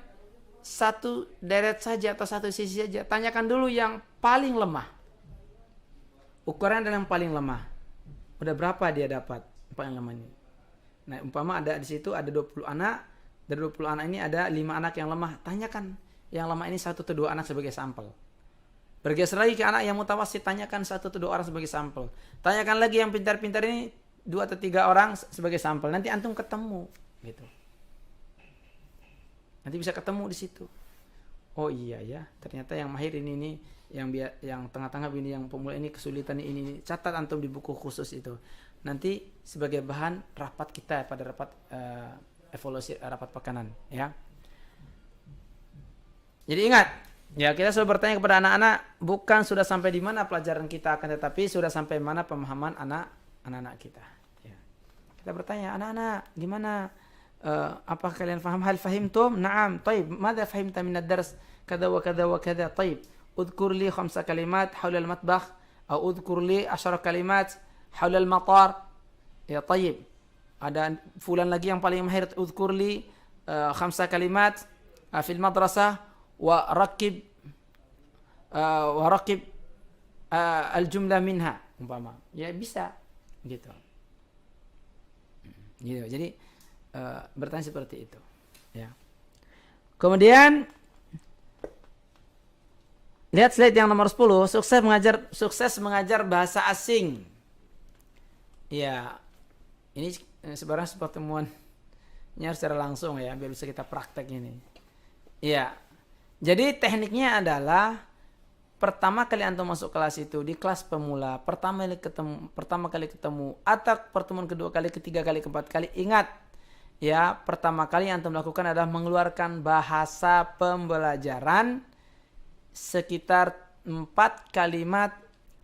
satu deret saja atau satu sisi saja. Tanyakan dulu yang paling lemah. Ukuran adalah yang paling lemah. Udah berapa dia dapat paling lemah ini? Nah, umpama ada di situ ada 20 anak. Dari 20 anak ini ada 5 anak yang lemah. Tanyakan yang lemah ini 1 atau 2 anak sebagai sampel. Bergeser lagi ke anak yang mutawassit, tanyakan 1 atau 2 orang sebagai sampel. Tanyakan lagi yang pintar-pintar ini 2 atau 3 orang sebagai sampel. Nanti antum ketemu, gitu. Nanti bisa ketemu di situ. Oh iya ya, ternyata yang mahir ini yang tengah-tengah ini, yang pemula ini kesulitan ini. Catat antum di buku khusus itu. Nanti sebagai bahan rapat kita pada rapat evaluasi rapat pekanan ya. Jadi ingat, ya kita selalu bertanya kepada anak-anak bukan sudah sampai di mana pelajaran kita, akan tetapi sudah sampai mana pemahaman anak-anak kita. Ya. Kita bertanya, anak-anak gimana Apa kalian faham? Hal fahimtum? Naam. Taib. Mada fahimta min ad-dars? Kada wa kada wa kada. Taib. Udhkur li 5 kalimat haula al-matbakh atau udhkur li 10 kalimat haula al-matar. Ya, taib. Ada fulan lagi yang paling mahir, udhkur li 5 kalimat fil madrasah wa rakib al-jumlah minha umpama. Ya bisa gitu. Gitu. Jadi bertanya seperti itu, ya. Kemudian lihat slide yang nomor 10, sukses mengajar bahasa asing. Ya. Ini sebenarnya pertemuannya secara langsung ya, biar bisa kita praktek ini. Ya. Jadi tekniknya adalah pertama kali antum masuk kelas itu di kelas pemula, pertama kali ketemu atau pertemuan kedua kali, ketiga kali, keempat kali, ingat ya, pertama kali yang antum lakukan adalah mengeluarkan bahasa pembelajaran sekitar 4 kalimat,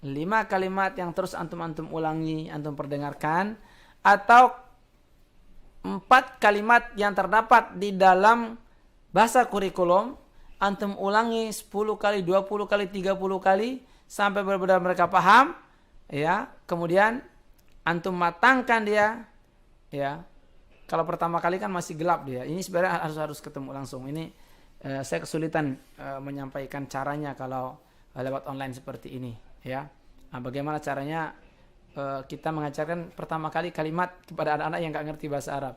5 kalimat yang terus antum ulangi, antum perdengarkan, atau 4 kalimat yang terdapat di dalam bahasa kurikulum antum ulangi 10 kali, 20 kali, 30 kali sampai benar-benar mereka paham, ya. Kemudian antum matangkan dia, ya. Kalau pertama kali kan masih gelap dia. Ini sebenarnya harus ketemu langsung. Ini saya kesulitan menyampaikan caranya kalau lewat online seperti ini, ya. Nah, bagaimana caranya kita mengajarkan pertama kali kalimat kepada anak-anak yang nggak ngerti bahasa Arab,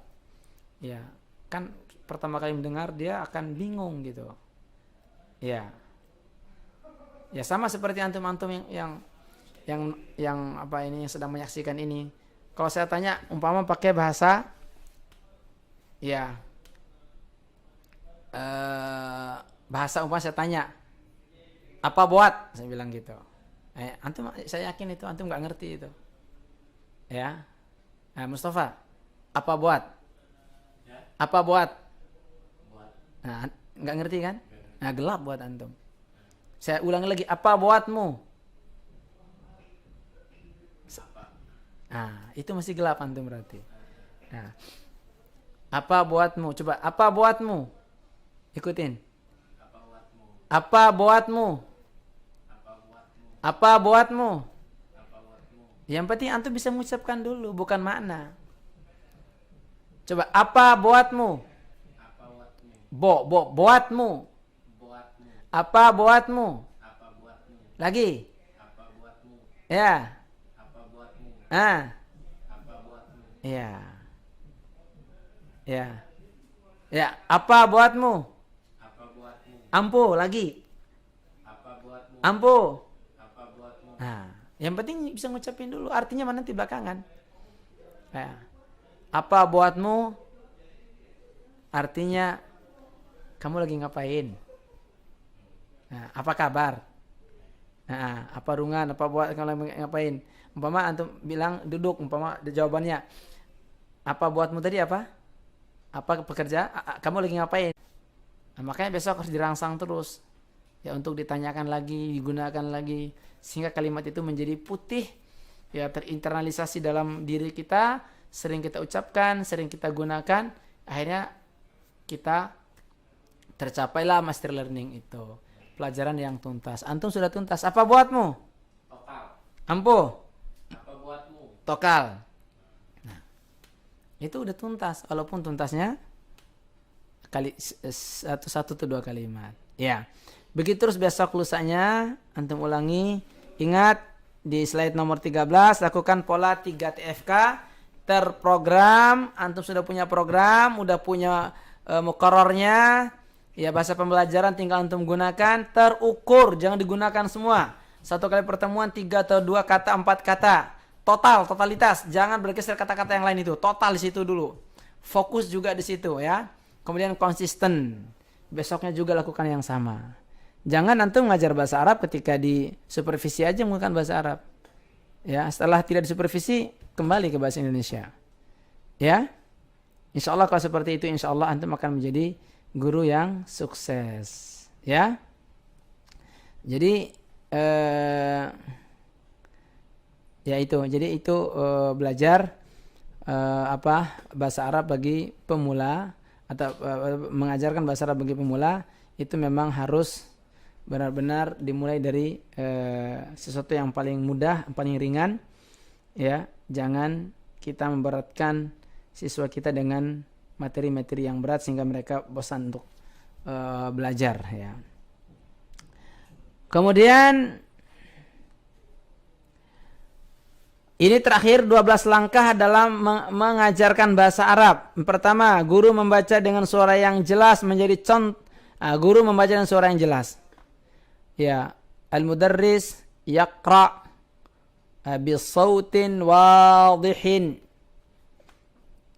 ya. Kan pertama kali mendengar dia akan bingung gitu. Ya, ya sama seperti antum yang apa ini, yang sedang menyaksikan ini. Kalau saya tanya umpama pakai bahasa, ya, bahasa umpama saya tanya, apa buat? Saya bilang gitu. Antum, saya yakin itu antum nggak ngerti itu. Ya, Mustafa, apa buat? Apa buat? Nah, nggak ngerti kan? Nah, gelap buat antum. Saya ulangi lagi, apa buatmu? Nah, itu masih gelap antum berarti. Nah, apa buatmu? Coba, apa buatmu? Ikutin. Apa buatmu? Apa buatmu? Yang penting antum bisa mengucapkan dulu, bukan makna. Coba, apa buatmu? Buatmu. Apa buatmu? Lagi. Ya. Ya. Ya. Ya. Apa buatmu? Ampuh lagi. Ampuh. Nah, yang penting bisa ngucapin dulu. Artinya mana nanti belakangan. Ya. Apa buatmu? Artinya kamu lagi ngapain? Nah, apa kabar? Nah, apa rungan? Apa buat kalau ngapain? Umpama antum bilang duduk, umpama jawabannya apa buatmu tadi apa? Apa pekerja? Kamu lagi ngapain? Nah, makanya besok harus dirangsang terus. Ya, untuk ditanyakan lagi, digunakan lagi sehingga kalimat itu menjadi putih, ya, terinternalisasi dalam diri kita, sering kita ucapkan, sering kita gunakan, akhirnya kita tercapailah master learning itu. Pelajaran yang tuntas. Antum sudah tuntas. Apa buatmu? Tokal. Ampuh. Apa buatmu? Tokal. Nah, itu udah tuntas. Walaupun tuntasnya satu atau 2 kalimat. Ya. Begitu terus besok lusanya antum ulangi. Ingat di slide nomor 13 lakukan pola 3 TFK terprogram. Antum sudah punya program, udah punya muqarrarnya. Ya, bahasa pembelajaran tinggal antum gunakan, terukur, jangan digunakan semua. 1 kali pertemuan 3 atau 2 kata, 4 kata. Totalitas, jangan bergeser kata-kata yang lain itu. Total di situ dulu. Fokus juga di situ ya. Kemudian konsisten. Besoknya juga lakukan yang sama. Jangan antum ngajar bahasa Arab ketika di supervisi aja menggunakan bahasa Arab. Ya, setelah tidak di supervisi kembali ke bahasa Indonesia. Ya. Insyaallah kalau seperti itu insyaallah antum akan menjadi guru yang sukses, ya. Jadi ya itu. Jadi itu belajar bahasa Arab bagi pemula atau mengajarkan bahasa Arab bagi pemula itu memang harus benar-benar dimulai dari sesuatu yang paling mudah, paling ringan, ya. Jangan kita memberatkan siswa kita dengan materi-materi yang berat sehingga mereka bosan untuk belajar, ya. Kemudian ini terakhir 12 langkah dalam mengajarkan bahasa Arab. Pertama, guru membaca dengan suara yang jelas menjadi contoh. Guru membaca dengan suara yang jelas. Ya, al-mudarris yaqra bisautin wadihin.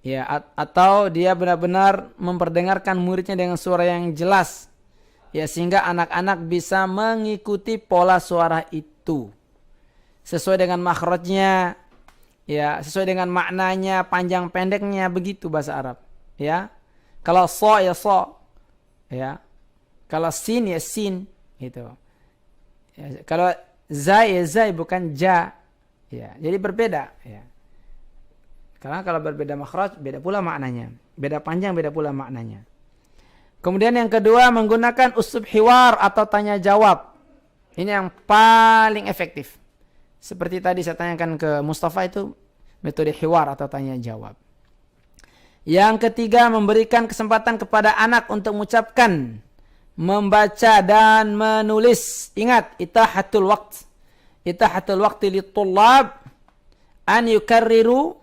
Ya, atau dia benar-benar memperdengarkan muridnya dengan suara yang jelas. Ya, sehingga anak-anak bisa mengikuti pola suara itu. Sesuai dengan makhrajnya, ya, sesuai dengan maknanya, panjang pendeknya, begitu bahasa Arab, ya. Kalau so ya so, ya. Kalau sin ya sin, gitu. Ya, kalau zai ya zai, bukan ja, ya. Jadi berbeda, ya. Karena kalau berbeda makhraj, beda pula maknanya, beda panjang, beda pula maknanya. Kemudian yang kedua, menggunakan uslub hiwar atau tanya jawab. Ini yang paling efektif. Seperti tadi saya tanyakan ke Mustafa, itu metode hiwar atau tanya jawab. Yang ketiga, memberikan kesempatan kepada anak untuk mengucapkan, membaca dan menulis. Ingat, itahatul waqt. Itahatul waqti lit-tullab an yukarriru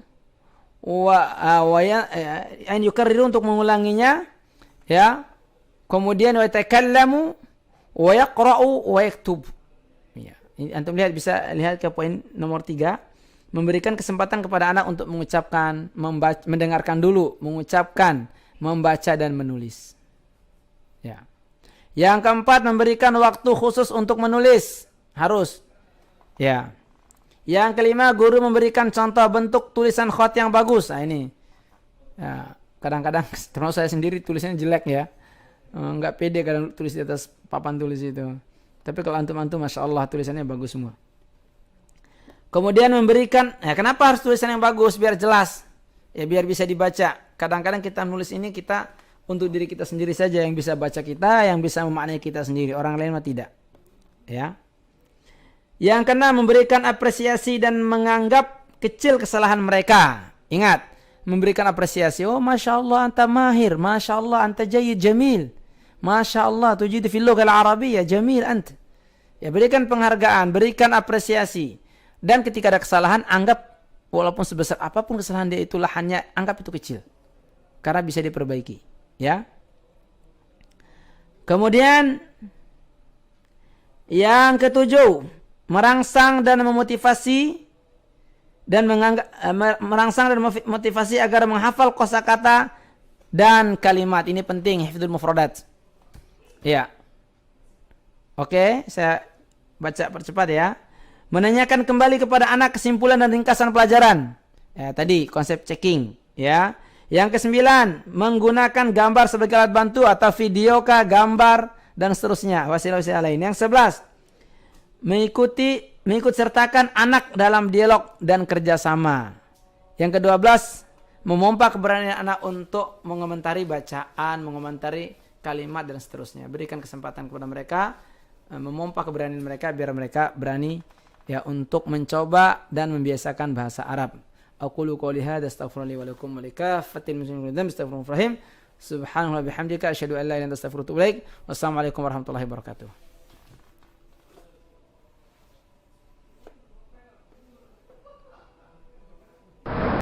an yukarriru, untuk mengulanginya, ya. Kemudian wa yatakallamu wa yaqra'u wa yaktub. Antum bisa lihat ke poin nomor 3. Memberikan kesempatan kepada anak untuk mengucapkan, mendengarkan dulu, mengucapkan, membaca dan menulis. Ya. Yang keempat, memberikan waktu khusus untuk menulis. Harus. Ya. Yang kelima, guru memberikan contoh bentuk tulisan khat yang bagus. Nah ini. Ya, kadang-kadang termasuk saya sendiri tulisannya jelek, ya. Enggak pede kadang tulis di atas papan tulis itu. Tapi kalau antum-antum, Masya Allah, tulisannya bagus semua. Kemudian memberikan, ya kenapa harus tulisan yang bagus? Biar jelas. Ya biar bisa dibaca. Kadang-kadang kita nulis ini kita untuk diri kita sendiri saja yang bisa baca kita, yang bisa memaknai kita sendiri. Orang lain mah tidak. Ya. Yang keenam, memberikan apresiasi dan menganggap kecil kesalahan mereka. Ingat, memberikan apresiasi. Oh, Masya Allah, anta mahir. Masya Allah, anta jayyid jamil. Masya Allah, tujid fil lughah al-arabiyyah, jamil ant. Ya, berikan penghargaan, berikan apresiasi. Dan ketika ada kesalahan, anggap walaupun sebesar apapun kesalahan dia itu lahannya, anggap itu kecil. Karena bisa diperbaiki, ya. Kemudian yang ketujuh, merangsang dan memotivasi memotivasi agar menghafal kosakata dan kalimat. Ini penting, hifdzul mufradat. Ya. Oke, saya baca percepat, ya. Menanyakan kembali kepada anak kesimpulan dan ringkasan pelajaran. Ya, tadi konsep checking, ya. Yang kesembilan, menggunakan gambar sebagai alat bantu atau video kah, gambar dan seterusnya. Wasilah-wasilah lain. Yang 11, mengikut sertakan anak dalam dialog dan kerjasama. Yang ke-12, memompa keberanian anak untuk mengomentari bacaan, mengomentari kalimat dan seterusnya. Berikan kesempatan kepada mereka, memompa keberanian mereka biar mereka berani, ya, untuk mencoba dan membiasakan bahasa Arab. Aqulu qouli hadza astaghfirullahi wa lakum wa likaffatil muslimin astaghfirullahalazim. Subhanallahi bihamdika asyhadu an la ilaha illa anta astaghfiruka wa atubu ilaik. Wassalamualaikum warahmatullahi wabarakatuh.